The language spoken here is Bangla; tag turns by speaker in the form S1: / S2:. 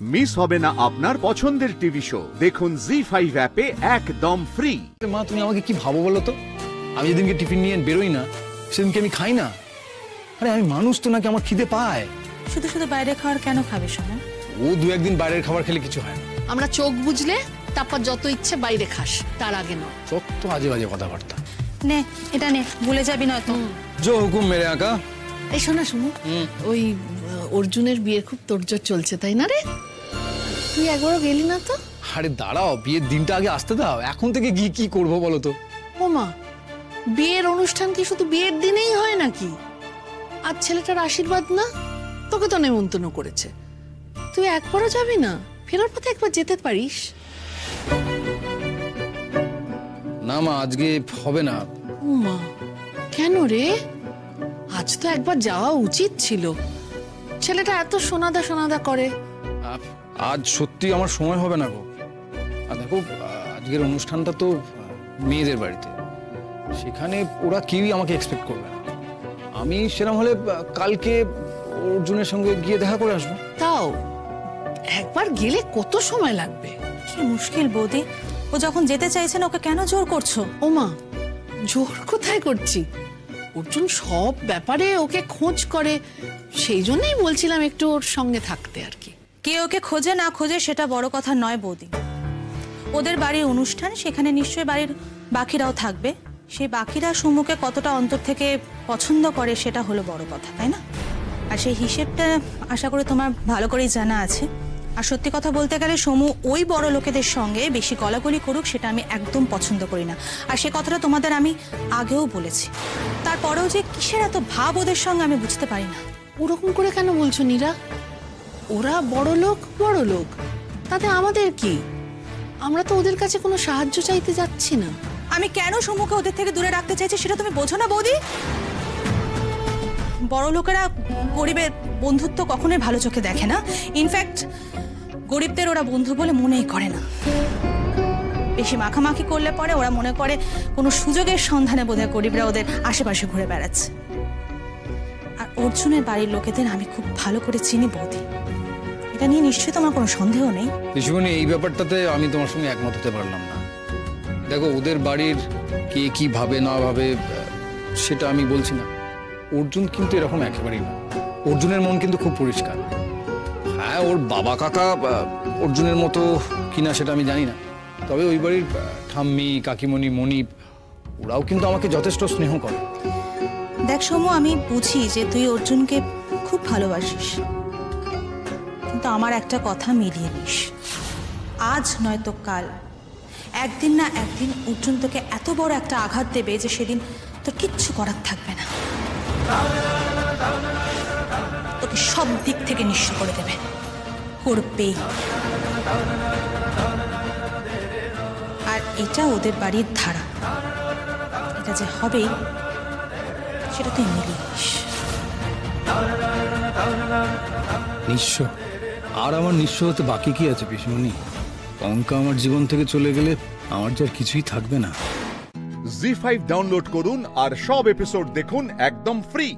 S1: মিস হবে না আপনার পছন্দের টিভি শো। দেখুন জি5 অ্যাপে একদম ফ্রি।
S2: মা তুমি আমাকে কি ভাবো বলো তো? আমি যেদিনকে টিফিন নিয়ে বেরোই না সেদিনকে আমি খাই না। আরে আমি মানুষ তো নাকি, আমার খিদে পায়।
S3: শুধু শুধু বাইরে খাওয়ার কেন খাবে শোনা?
S2: ও দু একদিন বাইরের খাবার খেলে কিছু হয় না।
S4: আমরা চোখ বুঝলে তারপর যত ইচ্ছে বাইরে খাস, তার আগে নয়।
S2: যত আজে বাজে কথাবার্তা।
S3: নে এটা নে, ভুলে যাবি নয়তো।
S2: জো হুকুম মেরে আঁকা।
S4: এই শোনা শুনো, ওই অর্জুনের বিয়ের খুব তোড়জোড় চলছে তাই না রে? তুই একবারও গেলি না তো?
S2: আরে দাঁড়াও, বিয়ের দিনটা আগে আসতে দাও। এখন থেকে গিয়ে কি করবো বলো তো?
S4: ও মা, বিয়ের অনুষ্ঠান কি শুধু বিয়ের দিনেই হয় নাকি? আর ছেলেটার আশীর্বাদ না? তোকে তো নেমন্তন্ন করেছে, তুই একবারও যাবি না? ফেরার পথে একবার যেতে পারিস।
S2: না মা, আজকে হবে না।
S4: ও মা, কেন রে? আজ তো একবার যাওয়া উচিত ছিল। ছেলেটা এত সোনাদা সোনাদা করে।
S2: আজ সত্যি আমার সময় হবে না গো। আর দেখো, আজকের অনুষ্ঠানটা তো মেয়েদের বাড়িতে, সেখানে ওরা কেউই আমাকে এক্সপেক্ট করবে না। আমি সেরকম হলে কালকে অর্জুনের সঙ্গে গিয়ে দেখা করে আসবো।
S4: তাও একবার গেলে কত সময় লাগবে?
S3: কি মুশকিল বৌদি, ও যখন যেতে চাইছে না ওকে কেন জোর করছো?
S4: ও মা, জোর কোথায় করছি? অর্জুন সব ব্যাপারে ওকে খোঁজ করে, সেই জন্যই বলছিলাম একটু ওর সঙ্গে থাকতে আর কি।
S3: কে ওকে খোঁজে না খোঁজে সেটা বড় কথা নয় বৌদি। ওদের বাড়ির অনুষ্ঠান, সেখানে নিশ্চয়ই বাড়ির বাকিরাও থাকবে। সেই বাকিরা সমুকে কতটা অন্তর থেকে পছন্দ করে সেটা হলো বড় কথা, তাই না? আর সেই হিসেবটা আশা করি তোমার ভালো করেই জানা আছে। আর সত্যি কথা বলতে গেলে সমু ওই বড় লোকেদের সঙ্গে বেশি গলাগলি করুক, সেটা আমি একদম পছন্দ করি না। আর সে কথাটা তোমাদের আমি আগেও বলেছি। তারপরেও যে কিসের এত ভাব ওদের সঙ্গে আমি বুঝতে পারি না।
S4: ওরকম করে কেন বলছো নীরা? ওরা বড় লোক, তাতে আমাদের কি? আমরা তো ওদের কাছে কোনো সাহায্য চাইতে যাচ্ছি না।
S3: আমি কেন সমুখে ওদের থেকে দূরে রাখতে চাইছি সেটা তুমি বোঝো না বৌদি? বড় লোকেরা গরিবের বন্ধুত্ব কখনোই ভালো চোখে দেখে না। ইনফ্যাক্ট গরিবদের ওরা বন্ধু বলে মনেই করে না। বেশি মাখামাখি করলে পরে ওরা মনে করে কোনো সুযোগের সন্ধানে বোধহয় গরিবরা ওদের আশেপাশে ঘুরে বেড়াচ্ছে। আর অর্জুনের বাড়ির লোকেদের আমি খুব ভালো করে চিনি বৌদি, এটা নিয়ে নিশ্চয়ই তোমার কোনো সন্দেহ নেই।
S2: ঋষিমণি, এই ব্যাপারটাতে আমি তোমার সঙ্গে একমত হতে পারলাম না। দেখো, ওদের বাড়ির কে কি ভাবে না ভাবে সেটা আমি বলছি না। অর্জুন কিন্তু এরকম একেবারেই না। অর্জুনের মন কিন্তু খুব পরিষ্কার। হ্যাঁ, ওর বাবা কাকা অর্জুনের মতো কিনা সেটা আমি জানি না, তবে ওই বাড়ির ঠাম্মি, কাকিমণি, মনিব, ওরাও কিন্তু আমাকে যথেষ্ট স্নেহ করে।
S3: দেখ সমু, আমি বুঝি যে তুই অর্জুনকে খুব ভালোবাসিস, কিন্তু আমার একটা কথা মিলিয়ে নিস। আজ নয়তো কাল, একদিন না একদিন অর্জুন তোকে এত বড় একটা আঘাত দেবে যে সেদিন তোর কিচ্ছু করার থাকবে না। তোকে সব দিক থেকে নিঃস্ব করে দেবে, করবেই। আর এটা ওদের বাড়ির ধারা, এটা যে হবেই সেটা তুই মিলিয়ে নিস।
S2: নিঃস্ব? আর আমার নিঃস্ব হতে বাকি কি আছে পিসমণি? অঙ্কা আমার জীবন থেকে চলে গেলে আমার যে আর কিছুই থাকবে না।
S1: জি5 ডাউনলোড করুন আর সব এপিসোড দেখুন একদম ফ্রি।